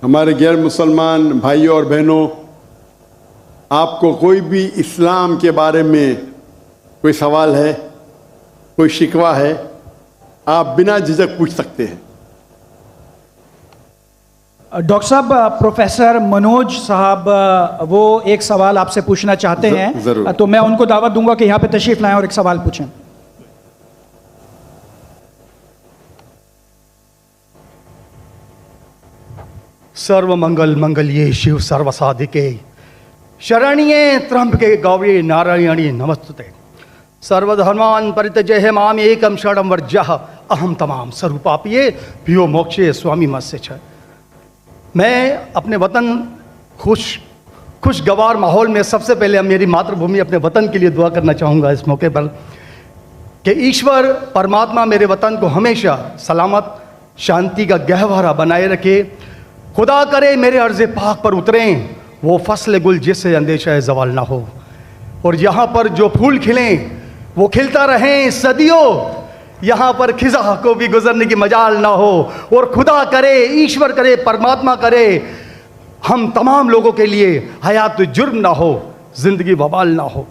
हमारे गैर मुसलमान भाइयों और बहनों, आपको कोई भी इस्लाम के बारे में कोई सवाल है, कोई शिकवा है, आप बिना झिझक पूछ सकते हैं। डॉक्टर साहब, प्रोफेसर मनोज साहब वो एक सवाल आपसे पूछना चाहते हैं। जरूर। तो मैं उनको दावत दूंगा कि यहाँ पे तशरीफ लाएं और एक सवाल पूछें। सर्व मंगल मंगल्ये शिव सर्व साधिके शरण्ये त्र्यंबके गौरी नारायणी नमस्तुते। सर्वधर्मान् परित्यज्य माम एकम शरणं व्रजः अहम तमाम स्वरूपापिये प्रियो मोक्षे स्वामी मत्स्य छ। मैं अपने वतन खुशगवार माहौल में सबसे पहले मेरी मातृभूमि अपने वतन के लिए दुआ करना चाहूँगा इस मौके पर कि ईश्वर परमात्मा मेरे वतन को हमेशा सलामत शांति का गहवारा बनाए रखे। खुदा करे मेरे अर्ज़ पाक पर उतरें वो फसल गुल जिससे अंदेशा जवाल ना हो, और यहाँ पर जो फूल खिलें वो खिलता रहें सदियों, यहाँ पर खिजा को भी गुजरने की मजाल ना हो। और खुदा करे, ईश्वर करे, परमात्मा करे हम तमाम लोगों के लिए हयात जुर्म ना हो, जिंदगी वबाल ना हो।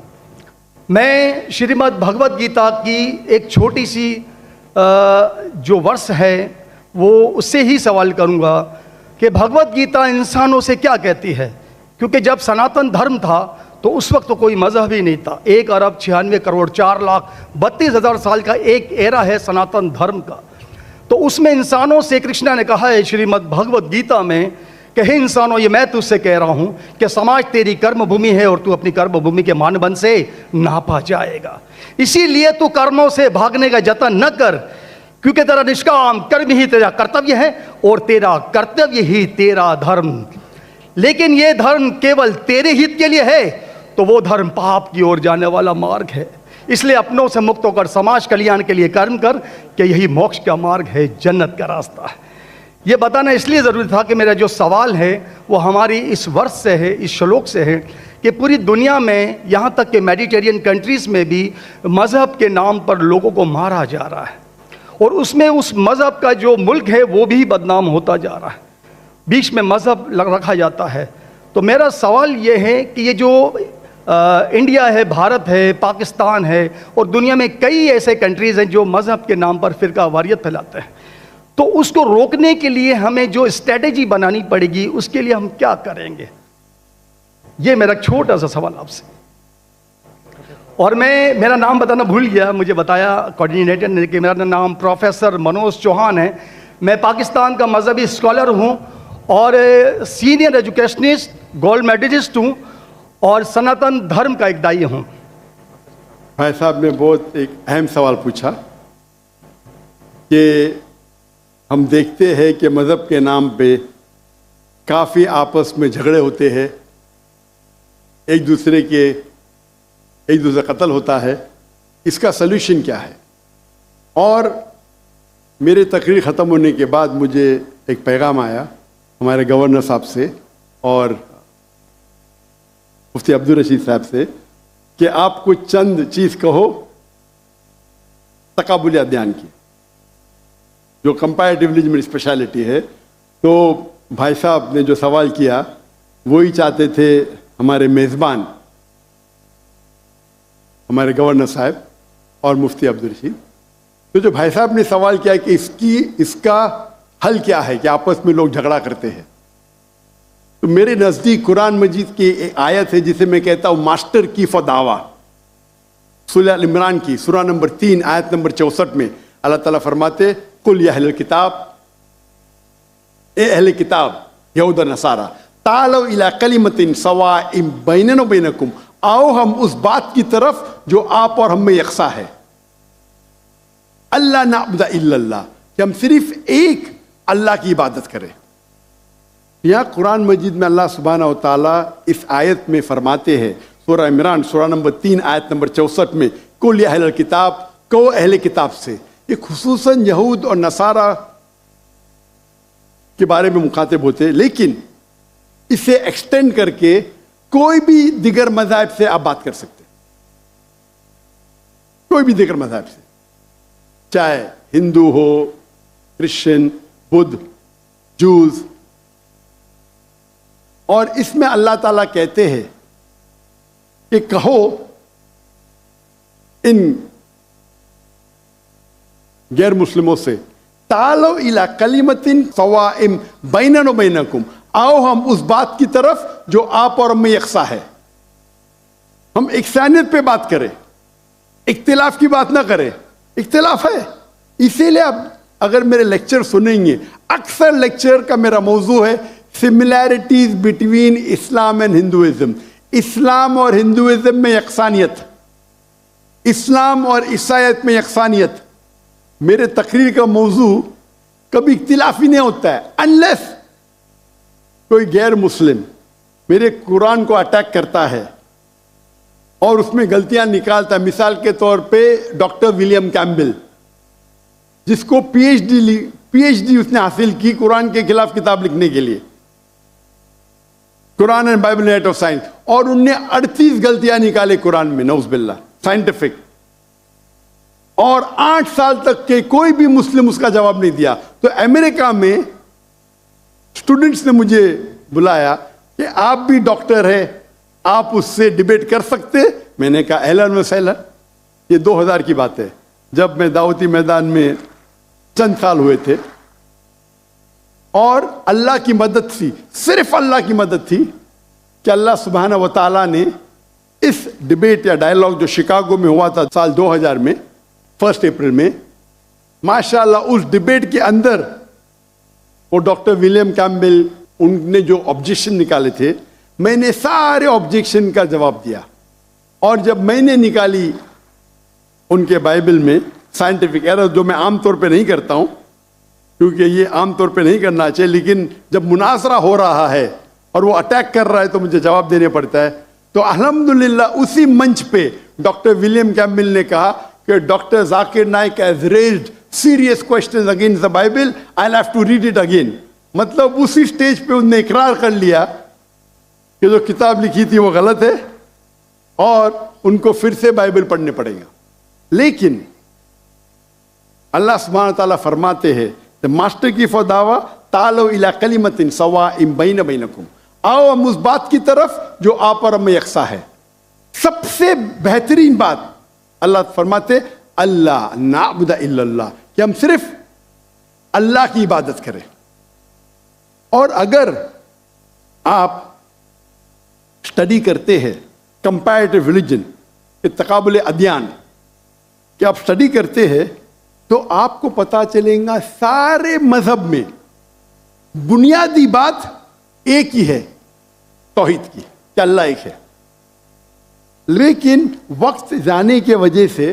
मैं श्रीमद् भगवत गीता की एक छोटी सी जो वर्ष है वो उससे ही सवाल करूँगा कि भगवत गीता इंसानों से क्या कहती है। क्योंकि जब सनातन धर्म था तो उस वक्त तो कोई मजहब ही नहीं था। 1,96,4,32,000 साल का एक एरा है सनातन धर्म का। तो उसमें इंसानों से कृष्णा ने कहा है श्रीमद् भगवत गीता में कि हे इंसानों, ये मैं तुझसे कह रहा हूँ कि समाज तेरी कर्म भूमि है और तू अपनी कर्म भूमि के मानदंड से नापा जाएगा। इसीलिए तू कर्मों से भागने का जतन न कर, क्योंकि तेरा निष्काम कर्म ही तेरा कर्तव्य है और तेरा कर्तव्य ही तेरा धर्म। लेकिन ये धर्म केवल तेरे हित के लिए है तो वो धर्म पाप की ओर जाने वाला मार्ग है। इसलिए अपनों से मुक्त होकर समाज कल्याण के लिए कर्म कर कि यही मोक्ष का मार्ग है, जन्नत का रास्ता है। ये बताना इसलिए ज़रूरी था कि मेरा जो सवाल है वो हमारी इस वर्ष से है, इस श्लोक से है कि पूरी दुनिया में यहाँ तक कि मेडिटेरियन कंट्रीज़ में भी मज़हब के नाम पर लोगों को मारा जा रहा है और उसमें उस मज़हब का जो मुल्क है वो भी बदनाम होता जा रहा है। बीच में मज़हब रखा जाता है। तो मेरा सवाल ये है कि ये जो इंडिया है, भारत है, पाकिस्तान है और दुनिया में कई ऐसे कंट्रीज़ हैं जो मज़हब के नाम पर फ़िरका वारियत फैलाते हैं, तो उसको रोकने के लिए हमें जो स्ट्रेटेजी बनानी पड़ेगी उसके लिए हम क्या करेंगे? ये मेरा छोटा सा सवाल आपसे। और मेरा नाम बताना भूल गया, मुझे बताया कोऑर्डिनेटर ने कि मेरा नाम प्रोफेसर मनोज चौहान है। मैं पाकिस्तान का मजहबी स्कॉलर हूँ और सीनियर एजुकेशनिस्ट, गोल्ड मेडलिस्ट हूँ और सनातन धर्म का एक दाई हूँ। भाई साहब ने बहुत एक अहम सवाल पूछा कि हम देखते हैं कि मज़हब के नाम पे काफ़ी आपस में झगड़े होते हैं, एक दूसरे कत्ल होता है। इसका सल्यूशन क्या है? और मेरे तकरीर ख़त्म होने के बाद मुझे एक पैगाम आया हमारे गवर्नर साहब से और मुफ्ती अब्दुल रशीद साहब से कि आप कुछ चंद चीज़ कहो तकाबुल अदयान की, जो कंपैरेटिवली मेरी स्पेशलिटी है। तो भाई साहब ने जो सवाल किया वही चाहते थे हमारे मेज़बान, हमारे गवर्नर साहब और मुफ्ती अब्दुल रशीद। तो जो भाई साहब ने सवाल किया कि इसका हल क्या है कि आपस में लोग झगड़ा करते हैं, तो मेरे नज़दीक कुरान मजीद की एक आयत है जिसे मैं कहता हूँ मास्टर की फदावा, सूरह अल इमरान की सूरह नंबर 3 आयत नंबर 64 में अल्लाह ताला फरमाते कुल या अहले किताब, ए अहले किताब यहूद नसारा तालव इला कलिमतिन सवाइम बैनना व बैनकुम, आओ हम उस बात की तरफ जो आप और हम में यकसा है। अल्लाह नाबुदा इल्लल्लाह, कि हम सिर्फ एक अल्लाह की इबादत करें। यहाँ कुरान मजीद में अल्लाह सुब्हानहू व तआला इस आयत में फरमाते हैं, सूरह इमरान सूरह नंबर 3 आयत नंबर 64 में कुल या अहले किताब, कहो अहले किताब से। ये खुसूसन यहूद और नसारा के बारे में मुखातिब होते हैं, लेकिन इसे एक्सटेंड करके कोई भी दिगर मज़हब से आप बात कर सकते हैं, कोई भी दिगर मज़हब से, चाहे हिंदू हो, क्रिश्चियन, बुद्ध, जूस, और इसमें अल्लाह ताला कहते हैं कि कहो इन गैर मुस्लिमों से, तालो इला कलिमतिन सवाइम बैनना व बैनकुम, आओ हम उस बात की तरफ जो आप और में यकसा है। हम इकसानियत पे बात करें, इख्तिलाफ की बात ना करें। इख्तिलाफ है, इसीलिए आप अगर मेरे लेक्चर सुनेंगे, अक्सर लेक्चर का मेरा मौजू है similarities between Islam and Hinduism. Islam और हिंदुइज्म में यकसानियत, इस्लाम और ईसाईयत में यकसानियत। मेरे तकरीर का मौजू कभी इख्तिलाफ ही नहीं होता है, अनलेस कोई गैर मुस्लिम मेरे कुरान को अटैक करता है और उसमें गलतियां निकालता है। मिसाल के तौर पे डॉक्टर विलियम कैम्बेल, जिसको पीएचडी उसने हासिल की कुरान के खिलाफ किताब लिखने के लिए, Quran and Bible net of science, और उनने 38 गलतियां निकाले कुरान में, नौज़ुबिल्लाह, साइंटिफिक। और 8 साल तक के कोई भी मुस्लिम उसका जवाब नहीं दिया। तो अमेरिका में स्टूडेंट्स ने मुझे बुलाया कि आप भी डॉक्टर हैं, आप उससे डिबेट कर सकते। मैंने कहा अहलन व सहलन। ये 2000 की बात है, जब मैं दावती मैदान में चंद साल हुए थे। और अल्लाह की मदद थी, सिर्फ अल्लाह की मदद थी कि अल्लाह सुब्हाना व तआला ने इस डिबेट या डायलॉग जो शिकागो में हुआ था साल 2000 में 1 अप्रैल में, माशाअल्लाह उस डिबेट के अंदर वो डॉक्टर विलियम कैम्बेल, उनने जो ऑब्जेक्शन निकाले थे, मैंने सारे ऑब्जेक्शन का जवाब दिया। और जब मैंने निकाली उनके बाइबल में साइंटिफिक एरर, जो मैं आमतौर पे नहीं करता हूं क्योंकि ये आमतौर पे नहीं करना चाहिए, लेकिन जब मुनासरा हो रहा है और वो अटैक कर रहा है तो मुझे जवाब देने पड़ता है। तो अल्हम्दुलिल्लाह उसी मंच पे डॉक्टर विलियम कैम्बेल ने कहा कि doctor Zakir Naik has raised serious questions against the Bible, I will have to read it again. मतलब उसी स्टेज पे उन्होंने इकरार कर लिया कि जो किताब लिखी थी वो गलत है और उनको फिर से बाइबल पढ़ने पड़ेगा। लेकिन अल्लाह सुब्हानहू व तआला फरमाते हैं, द मास्टर की फदावा तालो इला कलिमतिन सवाइम बैन बैनकुम, आओ हम उस बात की तरफ जो आप और में यकसा है। सबसे बेहतरीन बात अल्लाह फरमाते अल्लाह नाबुदा इल्लल्लाह, कि हम सिर्फ अल्लाह की इबादत करें। और अगर आप स्टडी करते हैं कंपैरेटिव रिलीजन, तकाबुल अदयान, कि आप स्टडी करते हैं तो आपको पता चलेगा सारे मजहब में बुनियादी बात एक ही है, तौहीद की, कि अल्लाह एक है। लेकिन वक्त जाने के वजह से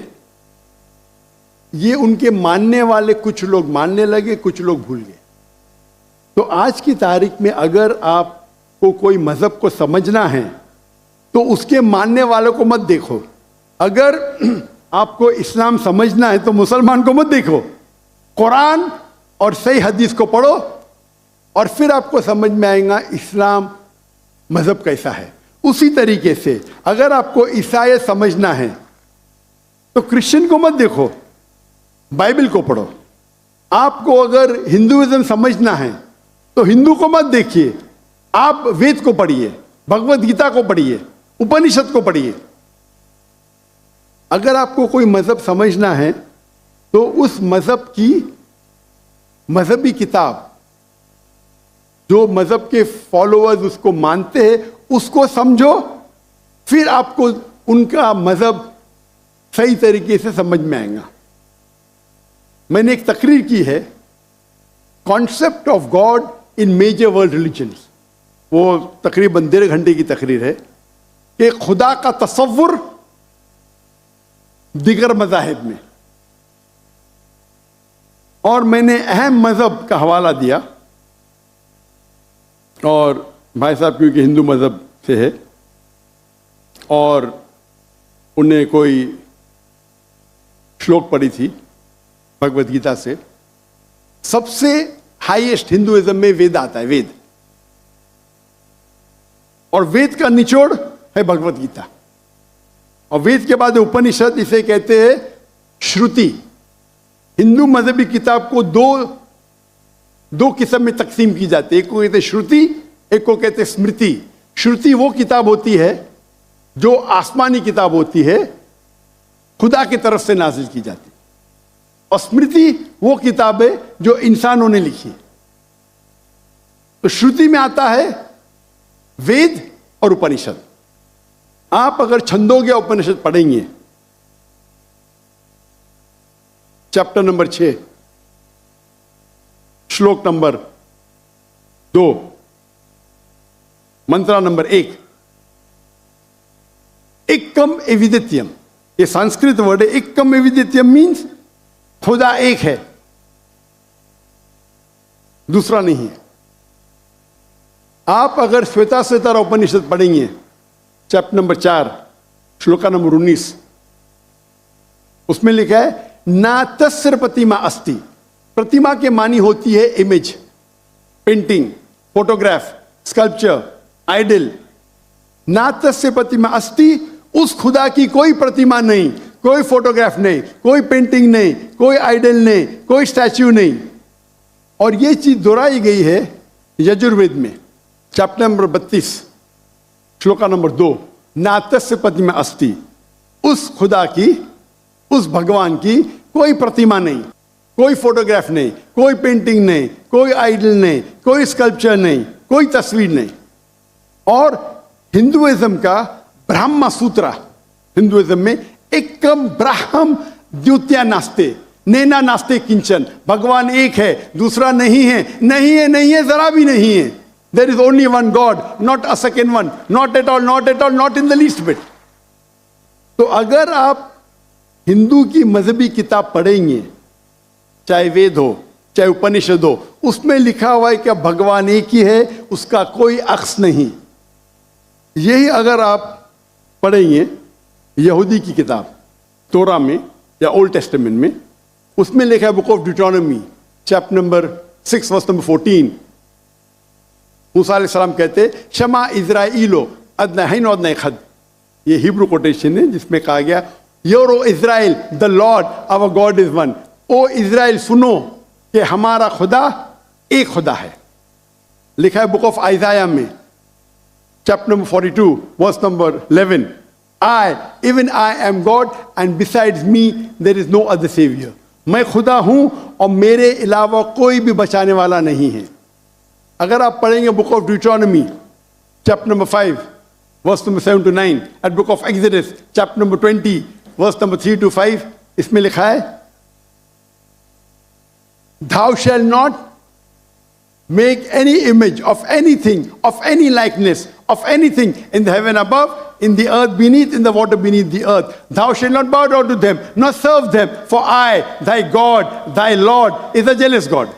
ये उनके मानने वाले कुछ लोग मानने लगे, कुछ लोग भूल गए। तो आज की तारीख में अगर आपको कोई मजहब को समझना है तो उसके मानने वालों को मत देखो। अगर आपको इस्लाम समझना है तो मुसलमान को मत देखो, कुरान और सही हदीस को पढ़ो और फिर आपको समझ में आएगा इस्लाम मजहब कैसा है। उसी तरीके से अगर आपको ईसाईयत समझना है तो क्रिश्चियन को मत देखो, बाइबल को पढ़ो। आपको अगर हिंदुइज्म समझना है तो हिंदू को मत देखिए, आप वेद को पढ़िए, भगवत गीता को पढ़िए, उपनिषद को पढ़िए। अगर आपको कोई मजहब समझना है तो उस मजहब की मजहबी किताब, जो मजहब के फॉलोअर्स उसको मानते हैं, उसको समझो, फिर आपको उनका मजहब सही तरीके से समझ में आएगा। मैंने एक तकरीर की है, concept of God in major world religions, वो तकरीबन 1.5 घंटे की तकरीर है कि खुदा का तसव्वुर दिगर मज़ाहिब में। और मैंने अहम मजहब का हवाला दिया, और भाई साहब क्योंकि हिंदू मजहब से है और उन्हें कोई श्लोक पढ़ी थी भगवत गीता से। सबसे हाईएस्ट हिंदुइज्म में वेद आता है, वेद, और वेद का निचोड़ है भगवत गीता, और वेद के बाद उपनिषद, इसे कहते हैं श्रुति। हिंदू मजहबी किताब को दो किस्म में तकसीम की जाती है, एक को कहते हैं श्रुति, एक को कहते हैं स्मृति। श्रुति वो किताब होती है जो आसमानी किताब होती है, खुदा की तरफ से नाजिल की जाती है, और स्मृति वो किताब है जो इंसानों ने लिखी है। तो श्रुति में आता है वेद और उपनिषद। आप अगर छंदोग्य उपनिषद पढ़ेंगे, चैप्टर नंबर 6 श्लोक नंबर 2 मंत्रा नंबर 1, एकम एविदित्यम, ये संस्कृत वर्ड है। एकम एविदित्यम मीन्स खुदा एक है, दूसरा नहीं है। आप अगर श्वेताश्वेतर उपनिषद पढ़ेंगे, चैप्टर नंबर 4 श्लोका नंबर 19, उसमें लिखा है ना तस्य प्रतिमा अस्ति। प्रतिमा के मानी होती है image, painting, photograph, sculpture, idol. ना तस्य प्रतिमा अस्ति, उस खुदा की कोई प्रतिमा नहीं, कोई फोटोग्राफ नहीं, कोई पेंटिंग नहीं, कोई आइडल नहीं, कोई स्टैच्यू नहीं। और ये चीज दोहराई गई है यजुर्वेद में, चैप्टर नंबर 32 श्लोका नंबर 2, ना तस्य प्रतिमा अस्ति, उस खुदा की, उस भगवान की कोई प्रतिमा नहीं, कोई फोटोग्राफ नहीं, कोई पेंटिंग नहीं, कोई आइडल नहीं, कोई स्कल्पचर नहीं, कोई तस्वीर नहीं। और हिंदुइज्म का ब्रह्म सूत्र, हिंदुइज्म में एकम ब्रह्म द्वितीया नास्ते, नैना नास्ते किंचन, भगवान एक है, दूसरा नहीं है, नहीं है, नहीं है, जरा भी नहीं है। There is only one God, not a second one, not at all, not at all, not in the least bit. तो अगर आप हिंदू की मजहबी किताब पढ़ेंगे, चाहे वेद हो चाहे उपनिषद हो, उसमें लिखा हुआ है कि भगवान एक ही है, उसका कोई अक्स नहीं। यही अगर आप पढ़ेंगे यहूदी की किताब तोरा में या ओल्ड टेस्टामेंट में, उसमें लिखा है book of Deuteronomy chapter number 6 verse number 14, मूसा अलैहिस्सलाम कहते शमा इज़राइलो अदनहैन वदनखद। ये हिब्रू कोटेशन है जिसमें कहा गया your O Israel the Lord our God is one. O Israel सुनो कि हमारा खुदा एक खुदा है। लिखा है बुक ऑफ आइज़ाया में chapter number 42 verse number 11, I even I am God and besides me there is no other saviour. मैं खुदा हूं और मेरे अलावा कोई भी बचाने वाला नहीं है। अगर आप पढ़ेंगे book of Deuteronomy chapter number 5 verse number 7 to 9, at book of Exodus chapter number 20 verse number 3 to 5, इसमें लिखा है thou shall not make any image of anything, of any likeness, of anything in the heaven above, in the earth beneath, in the water beneath the earth. Thou shalt not bow down to them, nor serve them, for I, thy God, thy Lord, is a jealous God.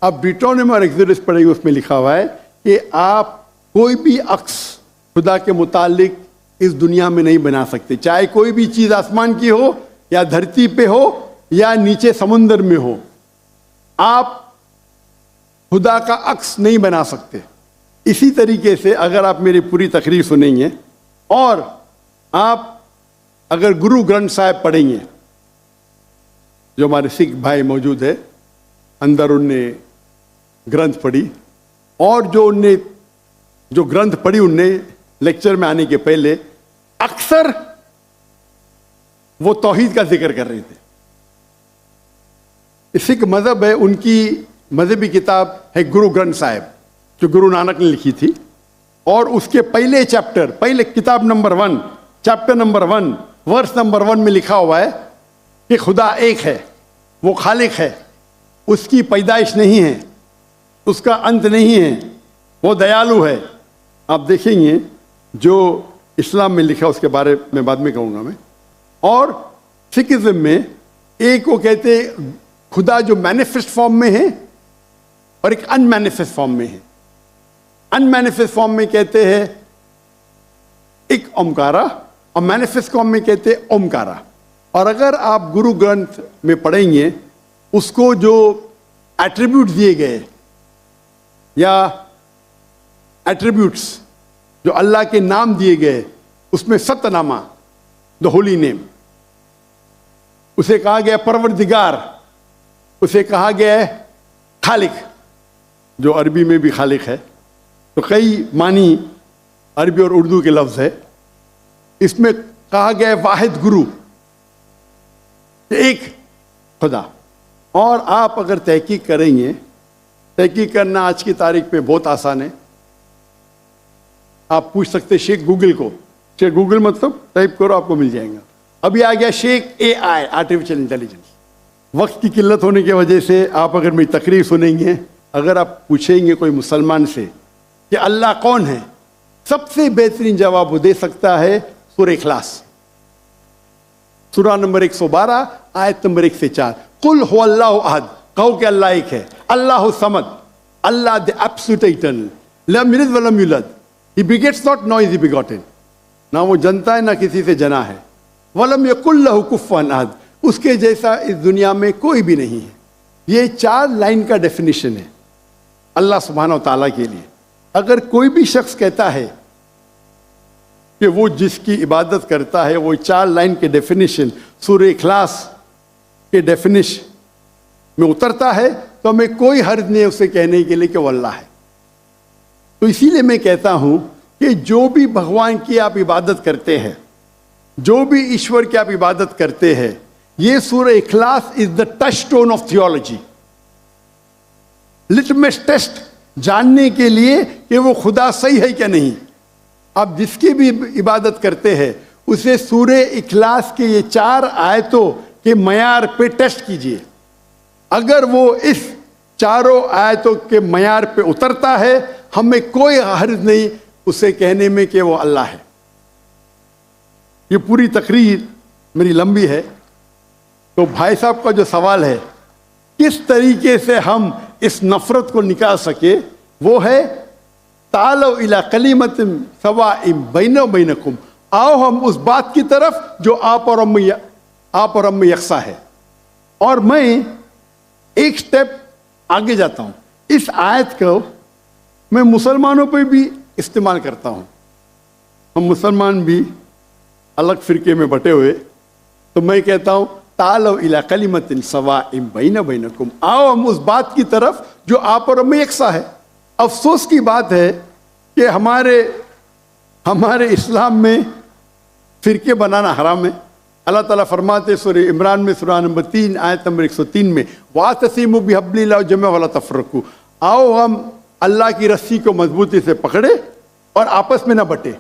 अब ड्यूटोनॉमी और exodus पढ़ेंगे, उसमें लिखा हुआ है कि आप कोई भी अक्स खुदा के मुतालिक इस दुनिया में नहीं बना सकते, चाहे कोई भी चीज आसमान की हो या धरती पे हो या नीचे समुद्र में हो। आप खुदा का अक्स नहीं बना सकते। इसी तरीके से अगर आप मेरी पूरी तकरीर सुनेंगे और आप अगर गुरु ग्रंथ साहिब पढ़ेंगे, जो हमारे सिख भाई मौजूद है अंदर, उनने ग्रंथ पढ़ी, और जो ग्रंथ पढ़ी उनने लेक्चर में आने के पहले अक्सर वो तौहीद का जिक्र कर रहे थे। सिख मजहब है, उनकी मजहबी किताब है गुरु ग्रंथ साहिब, जो गुरु नानक ने लिखी थी। और उसके पहले चैप्टर, पहले किताब number 1 chapter number 1 verse number 1 में लिखा हुआ है कि खुदा एक है, वो खालिक है, उसकी पैदाइश नहीं है, उसका अंत नहीं है, वो दयालु है। आप देखेंगे जो इस्लाम में लिखा उसके बारे में बाद में कहूँगा मैं। और सिखिज्म में एक वो कहते खुदा जो मैनिफेस्ट फॉर्म में है और एक अनमैनिफेस्ट फॉर्म में है। अनमैनिफेस्ट फॉर्म में कहते हैं एक ओमकारा और मैनिफेस्ट फॉर्म में कहते हैं ओमकारा। और अगर आप गुरु ग्रंथ में पढ़ेंगे, उसको जो एट्रीब्यूट दिए गए या एट्रीब्यूट्स जो अल्लाह के नाम दिए गए, उसमें सतनामा, द होली नेम, उसे कहा गया परवरदिगार, उसे कहा गया है खालिक, जो अरबी में भी खालिक है, तो कई मानी अरबी और उर्दू के लफ्ज़ है। इसमें कहा गया है वाहिद गुरु, एक खुदा। और आप अगर तहकीक करेंगे, तहकीक करना आज की तारीख पे बहुत आसान है। आप पूछ सकते शेख गूगल को, शेख गूगल मतलब टाइप करो आपको मिल जाएगा। अभी आ गया शेख AI, आर्टिफिशियल इंटेलिजेंस। वक्त की किल्लत होने की वजह से आप अगर मेरी तकरीर सुनेंगे, अगर आप पूछेंगे कोई मुसलमान से कि अल्लाह कौन है, सबसे बेहतरीन जवाब वो दे सकता है सूरह इखलास, सूरा नंबर 112 आयत नंबर 1 से 4। कुल हो अल्लाहु अहद, कहो कि अल्लाह एक है। अल्लाहु समद, अल्लाह द एब्सोल्यूट इटर्नल, लम यलिद व लम यूलद, ही बिगेट्स नॉट नॉ इज ही बिगॉटेन, ना वो जनता है ना किसी से जना है। वलम यकुल लहु कुफुवन अहद, उसके जैसा इस दुनिया में कोई भी नहीं है। ये 4 लाइन का डेफिनेशन है अल्लाह सुब्हानहू व तआला के लिए। अगर कोई भी शख्स कहता है कि वो जिसकी इबादत करता है वो 4 लाइन के डेफिनेशन सूरह इखलास के डेफिनेशन में उतरता है, तो हमें कोई हर्ज नहीं है उसे कहने के लिए कि वो अल्लाह है। तो इसीलिए मैं कहता हूं कि जो भी भगवान की आप इबादत करते हैं, जो भी ईश्वर की आप इबादत करते हैं, ये सूरह इखलास is the touch stone of theology, litmus test जानने के लिए कि वो खुदा सही है क्या नहीं। आप जिसकी भी इबादत करते हैं उसे सूरह इखलास के ये 4 आयतों के मयार पे टेस्ट कीजिए। अगर वो इस 4 आयतों के मयार पे उतरता है, हमें कोई हर्ज नहीं उसे कहने में कि वो अल्लाह है। ये पूरी तकरीर मेरी लंबी है, तो भाई साहब का जो सवाल है किस तरीके से हम इस नफरत को निकाल सके, वो है तालो इला कलिमतिन सवाइम बैना बैनकुम, आओ हम उस बात की तरफ जो आप और हम में यकसा है। और मैं एक स्टेप आगे जाता हूं, इस आयत को मैं मुसलमानों पे भी इस्तेमाल करता हूं। हम मुसलमान भी अलग फिरके में बटे हुए, तो मैं कहता हूं तालो इला कलिमतिन सवाइम बैना बैनकुम, आओ हम उस बात की तरफ जो आप और हम में यकसा है। अफसोस की बात है कि हमारे इस्लाम में फिरके बनाना हराम है। अल्लाह ताला फरमाते सूरह इमरान में सूरा नंबर 3 आयत नंबर 103 में, वातसिमु बिहब्लिल्लाहि जमीअन वला तफरकू, आओ हम अल्लाह की रस्सी को मजबूती से पकड़े और आपस में ना बटे।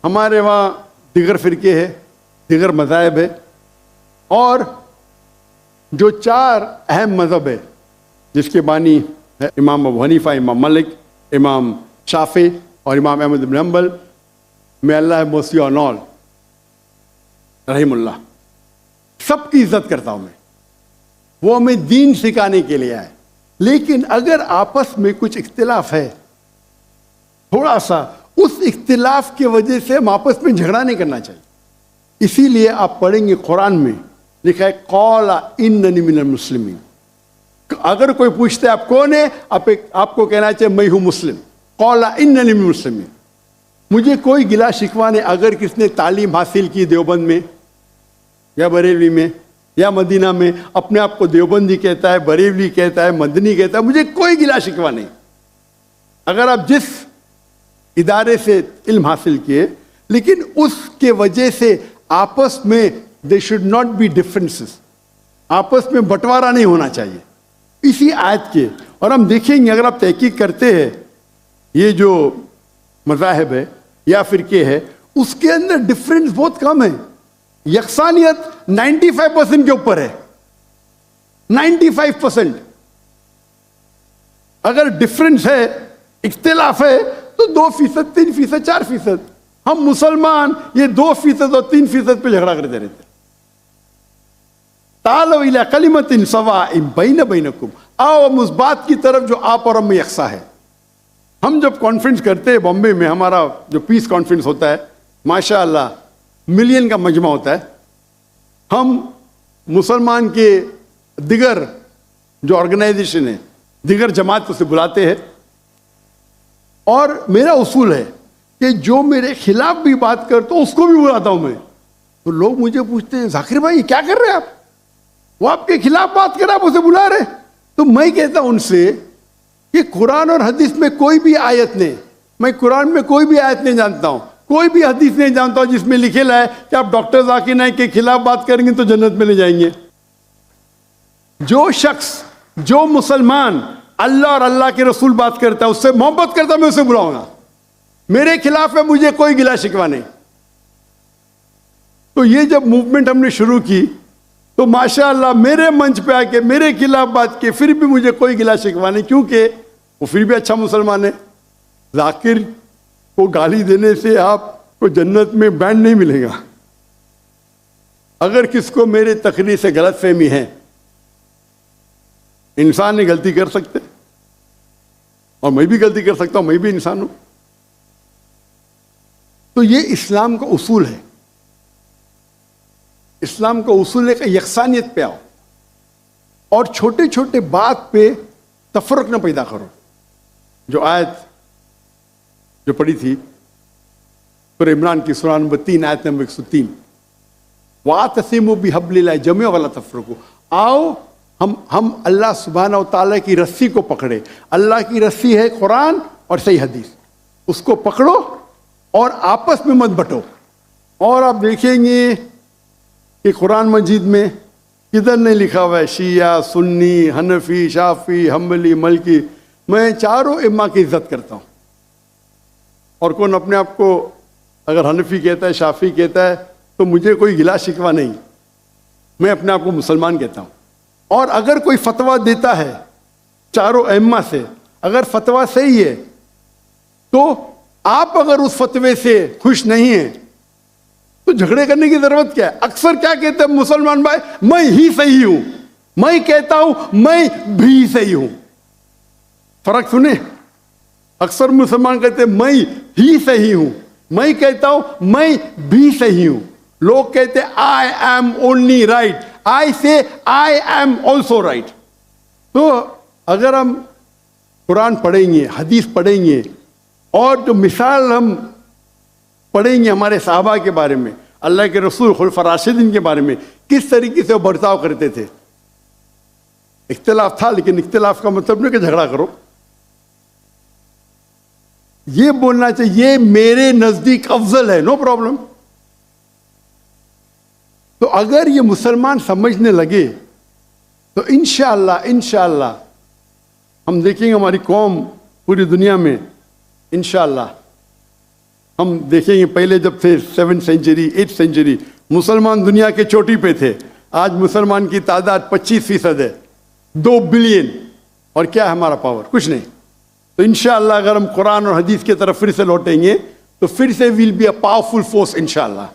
हमारे वहाँ दिगर फिरके है, दिगर मज़ाहिब है, और जो 4 अहम मज़हब है जिसके बानी है इमाम अबू हनीफा, इमाम मलिक, इमाम शाफी और इमाम अहमद इब्न हंबल, मे अल्लाह मोसी ऑन ऑल रहीमुल्लाह, सबकी इज्जत करता हूं मैं। वो हमें दीन सिखाने के लिए आए, लेकिन अगर आपस में कुछ इख्तिलाफ है थोड़ा सा, उस इख्तिलाफ की वजह से हम आपस में झगड़ा नहीं करना चाहिए। इसीलिए आप पढ़ेंगे कुरान में लिखा है कौला इन्ननी मिनल मुस्लिमीन। अगर कोई पूछते आप कौन है, आपको कहना चाहिए मैं हूं मुस्लिम। कौला इन्ननी मिनल मुस्लिमीन, मुझे कोई गिला शिकवा नहीं अगर किसने तालीम हासिल की देवबंद में या बरेलवी में या मदीना में, अपने आप को देवबंदी कहता है, बरेलवी कहता है, मदनी कहता है, मुझे कोई गिला शिकवा नहीं। अगर आप जिस इदारे से इल्म हासिल किए, लेकिन उसके वजह से आपस में they should not be differences, आपस में बंटवारा नहीं होना चाहिए इसी आयत के। और हम देखेंगे अगर आप तहकीक करते हैं ये जो मज़ाहिब है या फिरके है, उसके अंदर डिफरेंस बहुत कम है। यकसानियत 95% के ऊपर है, 95%। अगर डिफरेंस है, इख्तिलाफ है, तो 2%, 3%, 4%। हम मुसलमान ये 2% और 3% पे झगड़ा करते रहते। तालो इला कलिमतिन सवाइम बैना बैनकुम, आओ हम उस बात की तरफ जो आप और हम में यकसा है। हम जब कॉन्फ्रेंस करते हैं बॉम्बे में, हमारा जो पीस कॉन्फ्रेंस होता है, माशाअल्लाह मिलियन का मजमा होता है। हम मुसलमान के दिगर जो ऑर्गेनाइजेशन है, दिगर जमात उसे बुलाते हैं, और मेरा उसूल है कि जो मेरे खिलाफ भी बात कर तो उसको भी बुलाता हूं मैं। तो लोग मुझे पूछते हैं जाकिर भाई क्या कर रहे हैं आप, वो आपके खिलाफ बात कर रहे, आप उसे बुला रहे। तो मैं कहता हूं उनसे कि कुरान और हदीस में कोई भी आयत नहीं, मैं कुरान में कोई भी आयत नहीं जानता हूं, कोई भी हदीस नहीं जानता हूं जिसमें लिखेला है कि आप डॉक्टर जाकिर नाइक के खिलाफ बात करेंगे तो जन्नत में ले जाएंगे। जो शख्स, जो मुसलमान अल्लाह और अल्लाह के रसूल बात करता है, उससे मोहब्बत करता है, मैं उसे बुलाऊंगा। मेरे खिलाफ है, मुझे कोई गिला शिकवा नहीं। तो ये जब मूवमेंट हमने शुरू की तो माशाअल्लाह मेरे मंच पे आके मेरे खिलाफ बात की, फिर भी मुझे कोई गिला शिकवा नहीं, क्योंकि वो फिर भी अच्छा मुसलमान है। जाकिर को गाली देने से आपको जन्नत में बैंड नहीं मिलेगा। अगर किसको मेरे तकरीर से गलत फहमी है, इंसान ने गलती कर सकते और मैं भी गलती कर सकता हूं, मैं भी इंसान हूं। तो ये इस्लाम का उसूल है। इस्लाम का उसूल है कि यकसानियत पे आओ और छोटे छोटे बात पे तफरक न पैदा करो। जो आयत जो पढ़ी थी सूरह इमरान की सूरह नंबर 3 आयत नंबर 103, वातसिमु बिहब्लिल्लाह जमीअन वला तफरकू। आओ हम अल्लाह सुब्हानहू व तआला की रस्सी को पकड़े। अल्लाह की रस्सी है कुरान और सही हदीस, उसको पकड़ो और आपस में मत बंटो। और आप देखेंगे कि कुरान मजीद में किधर नहीं लिखा हुआ है शिया, सुन्नी, हनफी, शाफी, हम्बली, मलकी। मैं चारों इम्मा की इज्जत करता हूं। और कौन अपने आप को अगर हनफी कहता है, शाफी कहता है, तो मुझे कोई गिला शिकवा नहीं, मैं अपने आप को मुसलमान कहता हूं। और अगर कोई फतवा देता है चारों इम्मा से, अगर फतवा सही है तो आप अगर उस फतवे से खुश नहीं हैं तो झगड़े करने की जरूरत क्या है। अक्सर क्या कहते हैं मुसलमान भाई, मैं ही सही हूं, मैं कहता हूं मैं भी सही हूं। फर्क सुने, अक्सर मुसलमान कहते हैं मैं ही सही हूं, मैं कहता हूं मैं भी सही हूं। लोग कहते हैं आई एम ओनली राइट, आई से आई एम ऑल्सो राइट। तो अगर हम कुरान पढ़ेंगे, हदीस पढ़ेंगे और जो मिसाल हम पढ़ेंगे हमारे साहबा के बारे में, अल्लाह के रसूल खुलफा राशिदीन के बारे में, किस तरीके से वो बर्ताव करते थे। इख्तिलाफ था, लेकिन इख्तिलाफ का मतलब नहीं कि झगड़ा करो। ये बोलना चाहिए ये मेरे नजदीक अफजल है, नो प्रॉब्लम। तो अगर ये मुसलमान समझने लगे तो इंशाअल्लाह हम देखेंगे हमारी कौम पूरी दुनिया में, इंशाअल्लाह हम देखेंगे। पहले जब थे 7th सेंचुरी 8th सेंचुरी मुसलमान दुनिया के चोटी पे थे, आज मुसलमान की तादाद 25% है, 2 बिलियन। और क्या है हमारा पावर? कुछ नहीं। तो इंशाअल्लाह अगर हम कुरान और हदीस की तरफ फिर से लौटेंगे तो फिर से will be a powerful force इंशाअल्लाह।